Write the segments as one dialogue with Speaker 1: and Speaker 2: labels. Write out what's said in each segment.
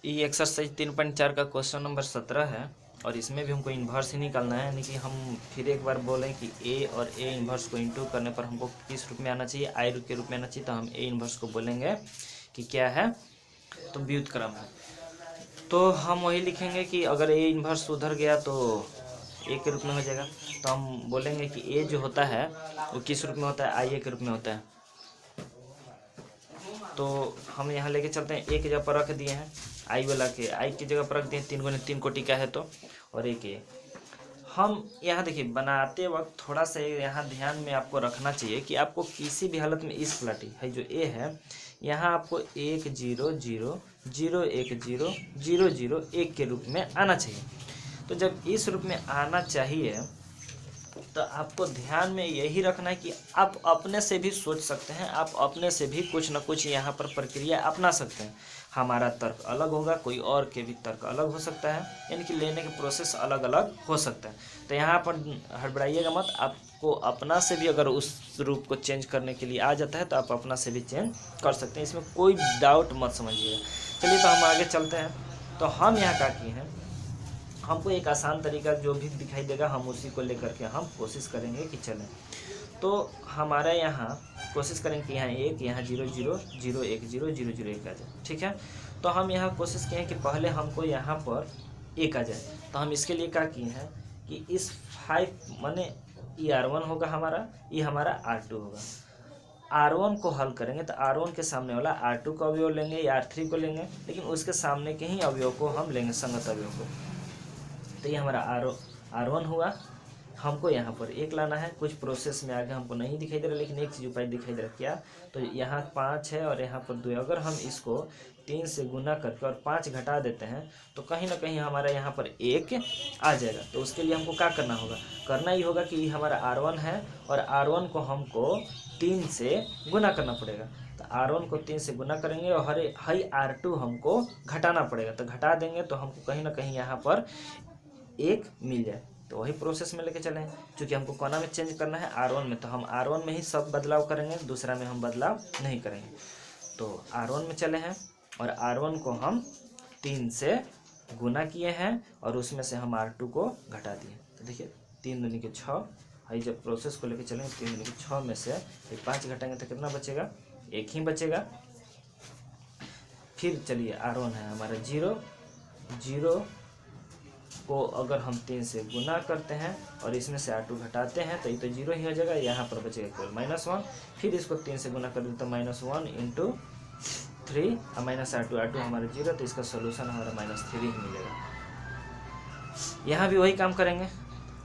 Speaker 1: ये एक्सरसाइज 3.4 का question number 17 है और इसमें भी हमको इन्वर्स ही निकालना है, यानी कि हम फिर एक बार बोलें कि ए और ए इन्वर्स को इंटू करने पर हमको किस रूप में आना चाहिए, आई के रूप में आना चाहिए। तो हम ए इन्वर्स को बोलेंगे कि क्या है, तो व्युत्क्रम है। तो हम वही लिखेंगे कि अगर ए इन्वर्स उधर गया तो ए के रूप में हो जाएगा। तो हम बोलेंगे कि ए जो होता है वो किस रूप में होता है, आई ए के रूप में होता है। तो हम यहाँ लेके चलते हैं, ए की जगह पर रख दिए हैं आई वाला के, आई की जगह पर रख दिए 3 गुने 3 कोटि का है तो, और एक ए। हम यहाँ देखिए बनाते वक्त थोड़ा सा यहाँ ध्यान में आपको रखना चाहिए कि आपको किसी भी हालत में इस प्लाटी है जो ए है, यहाँ आपको 1 0 0 0 1 0 0 0 1 के रूप में आना चाहिए। तो जब इस रूप में आना चाहिए तो आपको ध्यान में यही रखना है कि आप अपने से भी सोच सकते हैं, आप अपने से भी कुछ ना कुछ यहाँ पर प्रक्रिया अपना सकते हैं। हमारा तर्क अलग होगा, कोई और के भी तर्क अलग हो सकता है, यानी कि लेने के प्रोसेस अलग अलग हो सकता है। तो यहाँ पर हड़बड़ाइएगा मत, आपको अपना से भी अगर उस रूप को चेंज करने के लिए आ जाता है तो आप अपना से भी चेंज कर सकते हैं, इसमें कोई डाउट मत समझिएगा। चलिए तो हम आगे चलते हैं। तो हम यहाँ क्या किए हैं, हमको एक आसान तरीका जो भी दिखाई देगा हम उसी को लेकर के हम कोशिश करेंगे कि चलें। तो हमारा यहाँ कोशिश करेंगे कि यहाँ 1, यहाँ 0 0 0 1 0 0 0 1 आ जाए, ठीक है। तो हम यहाँ कोशिश किए हैं कि पहले हमको यहाँ पर 1 आ जाए। तो हम इसके लिए क्या किए हैं कि इस 5 माने ये R1 होगा हमारा, ये हमारा R2 होगा। R1 को हल करेंगे तो R1 के सामने वाला R2 का अवयव लेंगे या R3 को लेंगे, लेकिन उसके सामने के ही अवयव को हम लेंगे, संगत अवयव को। तो ये हमारा R1 हुआ। हमको यहाँ पर 1 लाना है, कुछ प्रोसेस में आगे हमको नहीं दिखाई दे रहा, लेकिन एक चीज़ उपाय दिखाई दे रहा क्या, तो यहाँ 5 है और यहाँ पर 2 है। अगर हम इसको 3 से गुना करके और 5 घटा देते हैं तो कहीं ना कहीं हमारा यहाँ पर 1 आ जाएगा। तो उसके लिए हमको क्या करना होगा, करना ही होगा कि हमारा R1 है और R1 को हमको 3 से गुना करना पड़ेगा। तो R1 को 3 से गुना करेंगे और हई R2 हमको घटाना पड़ेगा। तो घटा देंगे तो हमको कहीं ना कहीं यहाँ पर 1 मिल जाए। तो वही प्रोसेस में लेके चले हैं, क्योंकि हमको कोना में चेंज करना है R1 में, तो हम R1 में ही सब बदलाव करेंगे, दूसरा में हम बदलाव नहीं करेंगे। तो R1 में चले हैं और R1 को हम 3 से गुना किए हैं और उसमें से हम R2 को घटा दिए। तो देखिए 3 दूनी के 6, भाई जब प्रोसेस को लेके चलेंगे 3 दूनी के 6 में से 5 घटाएंगे तो कितना बचेगा, 1 ही बचेगा। फिर चलिए R1 है हमारा 0 0 को अगर हम 3 से गुना करते हैं और इसमें से R2 घटाते हैं तो ये तो 0 ही हो जाएगा, यहाँ पर बचेगा केवल -1। फिर इसको 3 से गुना कर दें तो -1 × 3 -R2 हमारा 0, तो इसका सोल्यूशन हमारा -3 ही मिलेगा। यहाँ भी वही काम करेंगे,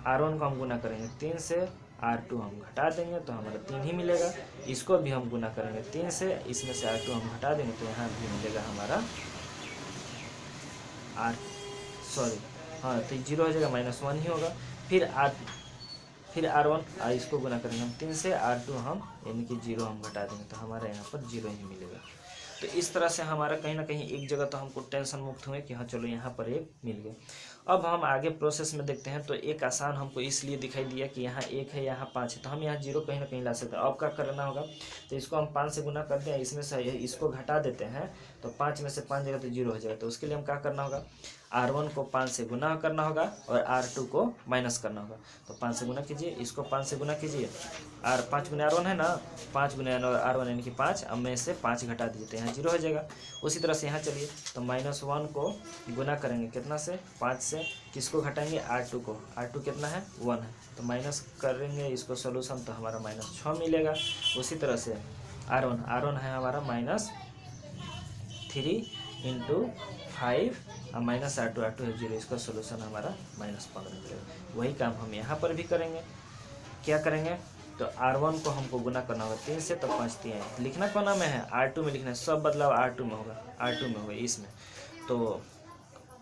Speaker 1: R1 को हम गुना करेंगे 3 से, R2 हम घटा देंगे तो हमारा 3 ही मिलेगा। इसको भी हम गुना करेंगे 3 से, इसमें से R2 हम घटा देंगे तो यहाँ भी मिलेगा हमारा हाँ तो 0 हो जाएगा, -1 ही होगा। फिर R1 इसको गुना करेंगे हम 3 से, R2 हम यानी कि 0 हम घटा देंगे तो हमारे यहाँ पर 0 ही मिलेगा। तो इस तरह से हमारा कहीं ना कहीं एक जगह तो हमको टेंशन मुक्त हुए कि हाँ चलो यहाँ पर 1 मिल गया। अब हम आगे प्रोसेस में देखते हैं। तो एक आसान हमको इसलिए दिखाई दिया कि यहाँ 1 है, यहाँ 5 है, तो हम यहाँ 0 कहीं ना कहीं ला सकते हैं। अब क्या करना होगा, तो इसको हम 5 से गुना कर दें, इसमें से इसको घटा देते हैं तो 5 में से 5 जाएगा तो 0 हो जाएगा। तो उसके लिए हम क्या करना होगा, R1 को 5 से गुना करना होगा और R2 को माइनस करना होगा। तो 5 से गुना कीजिए, इसको 5 से गुना कीजिए, 5 गुना R1 है ना, 5 गुना R1 यानी कि 5, अब में से 5 घटा दीजिए तो यहाँ 0 हो जाएगा। उसी तरह से यहाँ चलिए तो -1 को गुना करेंगे कितना से, 5 से, किसको घटाएंगे, R2 को, R2 कितना है 1 है, तो माइनस करेंगे इसको सोल्यूशन तो हमारा -6 मिलेगा। उसी तरह से R1 है हमारा -3 × 5 -R2 है 0, इसका सोल्यूशन हमारा -15 मिलेगा। वही काम हम यहाँ पर भी करेंगे। क्या करेंगे, तो R1 को हमको गुना करना होगा 3 से, तो 5 3 लिखना कोना में है, R2 में लिखना है, सब बदलाव R2 में होगा इसमें। तो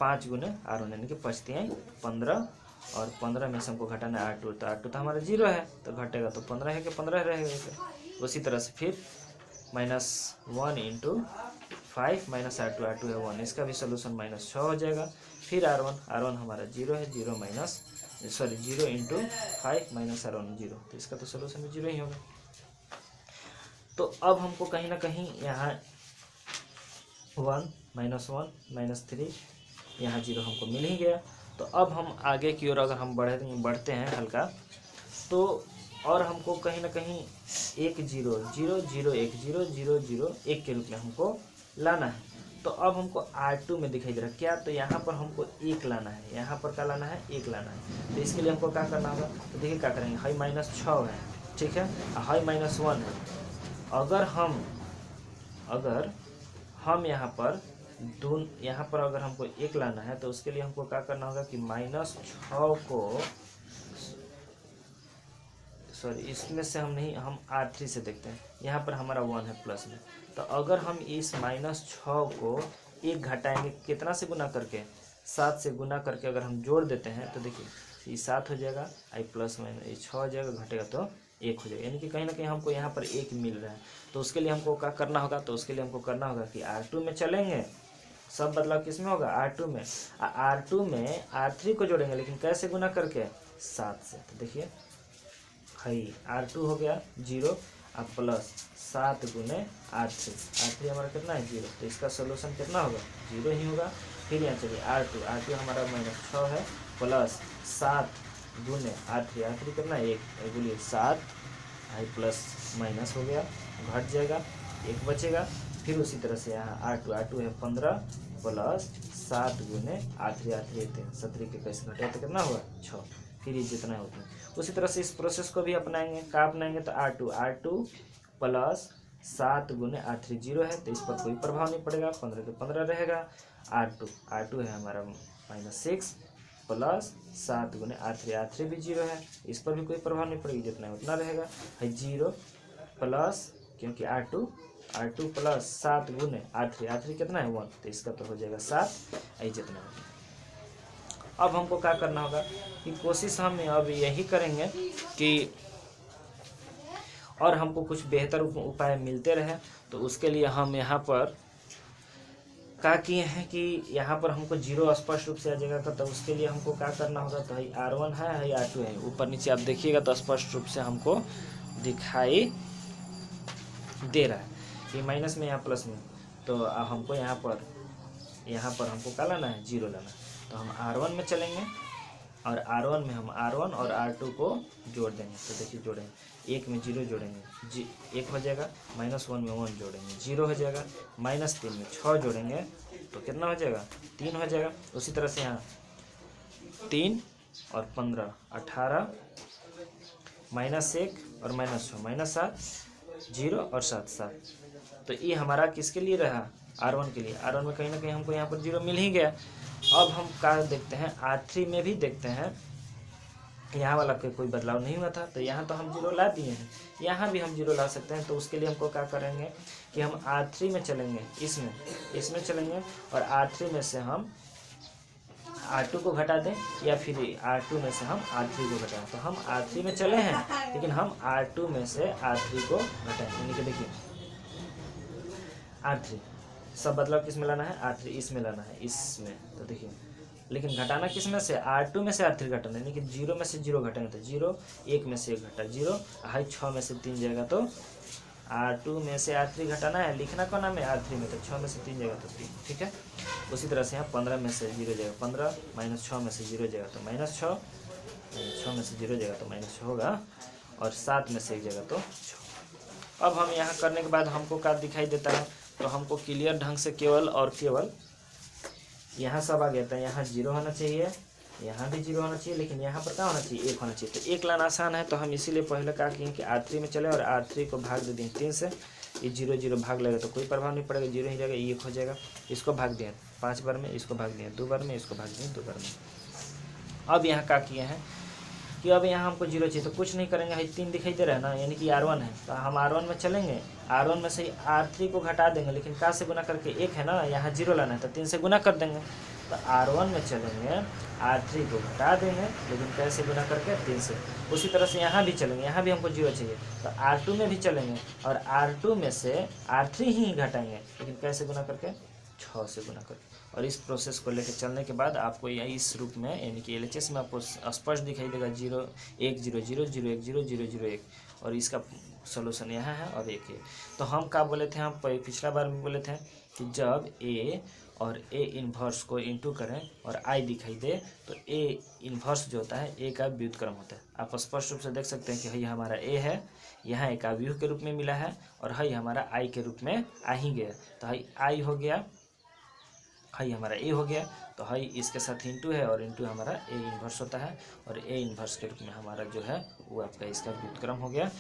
Speaker 1: 5 गुने R1 यानी कि 5 3 15, और 15 में से हमको घटाना है R2, तो R2 तो हमारा 0 है तो घटेगा तो 15 है कि 15 रहेगा। उसी तरह से फिर -1 × 5 -R2 है 1, इसका भी सोल्यूशन -6 हो जाएगा। फिर R1 हमारा 0 है, 0 × 5 -R1 0, तो इसका तो सोल्यूशन भी 0 ही होगा। तो अब हमको कहीं ना कहीं यहाँ 1 -1 -3, यहाँ 0 हमको मिल ही गया। तो अब हम आगे की ओर अगर हम बढ़ते हैं हल्का, तो और हमको कहीं ना कहीं 1 0 0 0 1 0 0 0 1 के रूप में हमको लाना है। तो अब हमको R2 में दिखाई दे रहा है क्या, तो यहाँ पर हमको 1 लाना है, यहाँ पर क्या लाना है, 1 लाना है। तो इसके लिए हमको क्या करना होगा, तो देखिए क्या करेंगे, हाई -6 है, ठीक है, हाई -1 है। अगर हम यहाँ पर अगर हमको 1 लाना है, तो उसके लिए हमको क्या करना होगा कि -6 को, सॉरी इसमें से हम R3 से देखते हैं, यहाँ पर हमारा 1 है प्लस में। तो अगर हम इस -6 को 1 घटाएंगे कितना से गुना करके, 7 से गुना करके अगर हम जोड़ देते हैं, तो देखिए ये 7 हो जाएगा, आई प्लस माइनस ये 6 हो जाएगा, घटेगा तो 1 हो जाएगा, यानी कि कहीं ना कहीं हमको यहाँ पर 1 मिल रहा है। तो उसके लिए हमको क्या करना होगा, तो उसके लिए हमको करना होगा कि R2 में चलेंगे, सब बदलाव किस में होगा, R2 में। R2 में R3 को जोड़ेंगे, लेकिन कैसे गुना करके, 7 से। तो देखिए हाई R2 हो गया 0 अब प्लस 7 गुने R3 हमारा कितना है 0, तो इसका सोल्यूशन कितना होगा, 0 ही होगा। फिर यहाँ चलिए R2 हमारा -6 है, प्लस 7 गुने R3 कितना है 1, बोलिए 7, आई प्लस माइनस हो गया, घट जाएगा, 1 बचेगा। फिर उसी तरह से यहाँ R2 है 15 प्लस 7 गुने R3 17 के कैसे घटे तो कितना हुआ 6, फिर ये जितना है उतना। उसी तरह से इस प्रोसेस को भी अपनाएंगे, क्या अपनाएंगे, तो R2 प्लस 7 गुने R3 0 है, तो इस पर कोई प्रभाव नहीं पड़ेगा, 15 के 15 रहेगा। R2 है हमारा -6 प्लस 7 गुने R3 भी 0 है, इस पर भी कोई प्रभाव नहीं पड़ेगी, जितना है उतना रहेगा, है 0 प्लस, क्योंकि R2 प्लस 7 गुने R3 कितना है 1, तो इसका तो हो जाएगा 7, आई जितना है। अब हमको क्या करना होगा कि कोशिश हम अब यही करेंगे कि और हमको कुछ बेहतर उपाय मिलते रहे। तो उसके लिए हम यहाँ पर क्या किए हैं कि यहाँ पर हमको 0 स्पष्ट रूप से आ जाएगा, तो उसके लिए हमको क्या करना होगा, तो है R1 है R2 है, ऊपर नीचे आप देखिएगा तो स्पष्ट रूप से हमको दिखाई दे रहा है कि माइनस में यहाँ प्लस में। तो हमको यहाँ पर हमको क्या लाना है, 0 लाना है। तो हम R1 में चलेंगे और R1 में हम R1 और R2 को जोड़ देंगे। तो देखिए जोड़ेंगे, 1 में 0 जोड़ेंगे 1 हो जाएगा, -1 में 1 जोड़ेंगे 0 हो जाएगा, -3 में 6 जोड़ेंगे तो कितना हो जाएगा 3 हो जाएगा। उसी तरह से यहाँ 3 और 15 18, -1 और -6 -7, 0 और 7 7। तो ये हमारा किसके लिए रहा, R1 के लिए। R1 में कहीं ना कहीं हमको यहाँ पर 0 मिल ही गया। अब हम क्या देखते हैं, R3 में भी देखते हैं, यहाँ वाला कोई बदलाव नहीं हुआ था, तो यहाँ तो हम 0 ला दिए हैं, यहाँ भी हम 0 ला सकते हैं। तो उसके लिए हमको क्या करेंगे कि हम R3 में चलेंगे, इसमें चलेंगे और R3 में से हम R2 को घटा दें, या फिर R2 में से हम R3 को घटाएं। तो हम R3 में चले हैं, लेकिन हम R2 में से R3 को घटाएं, यानी कि देखिए R3 सब बदलाव किस में लाना है, R3 इसमें लाना है, इसमें। तो देखिए लेकिन घटाना किस में से, R2 में से R3 घटाना, यानी कि 0 में से 0 घटाएंगे तो 0, 1 में से 1 घटा 0, हाई 6 में से 3 जाएगा तो R2 में से R3 घटाना है, लिखना कौन है R3 में, तो 6 में से 3 जाएगा तो 3, ठीक है। उसी तरह से यहाँ 15 में से 0 जाएगा 15, -6 में से 0 जाएगा तो -6, 6 में से 0 जाएगा तो -6 होगा, और 7 में से 1 जाएगा तो 6। अब हम यहाँ करने के बाद हमको क्या दिखाई देता है, तो हमको क्लियर ढंग से केवल और केवल यहाँ सब आ गया था, यहाँ 0 होना चाहिए, यहाँ भी 0 होना चाहिए, लेकिन यहाँ पर क्या होना चाहिए, 1 होना चाहिए। तो 1 लाना आसान है, तो हम इसीलिए पहले क्या किए कि R3 में चले और R3 को भाग दे दिए 3 से, ये 0 0 भाग लगेगा तो कोई प्रभाव नहीं पड़ेगा, 0 ही रहेगा, ये 1 हो जाएगा। इसको भाग दिए 5 बार में, इसको भाग दिए 2 बार में, इसको भाग दिए 2 बार में। अब यहाँ क्या किए हैं कि अब यहाँ हमको 0 चाहिए, तो कुछ नहीं करेंगे, 3 दिखाई दे रहा है ना, यानी कि R1 है, तो हम R1 में चलेंगे, R1 में से R3 को घटा देंगे, लेकिन क्या से गुना करके, 1 है ना, यहाँ 0 लाना है तो 3 से गुना कर देंगे। तो R1 में चलेंगे, R3 को घटा देंगे, लेकिन कैसे गुना करके, 3 से। उसी तरह से यहाँ भी चलेंगे, यहाँ भी हमको 0 चाहिए, तो R2 में भी चलेंगे और R2 में से R3 ही घटाएंगे, लेकिन कैसे गुना करके, 6 से गुना करके। और इस प्रोसेस को लेकर चलने के बाद आपको यही इस रूप में, यानी कि LHS में आपको स्पष्ट दिखाई देगा 0 1 0 0 0 1 0 0 0 1, और इसका सोल्यूशन यहाँ है और 1 है। तो हम क्या बोले थे, हम पिछला बार में बोले थे कि जब A और ए इन्वर्स को इंटू करें और आई दिखाई दे तो ए इन्वर्स जो होता है ए का व्युत्क्रम होता है। आप स्पष्ट रूप से देख सकते हैं कि ये हमारा ए है, यहाँ एक अवयव के रूप में मिला है और है हमारा आई के रूप में आ ही गया। तो है आई हो गया, है हमारा ए हो गया, तो है इसके साथ इंटू है और इंटू हमारा ए इन्वर्स होता है और ए इन्वर्स के रूप में हमारा जो है वो आपका इसका व्युत्क्रम हो गया।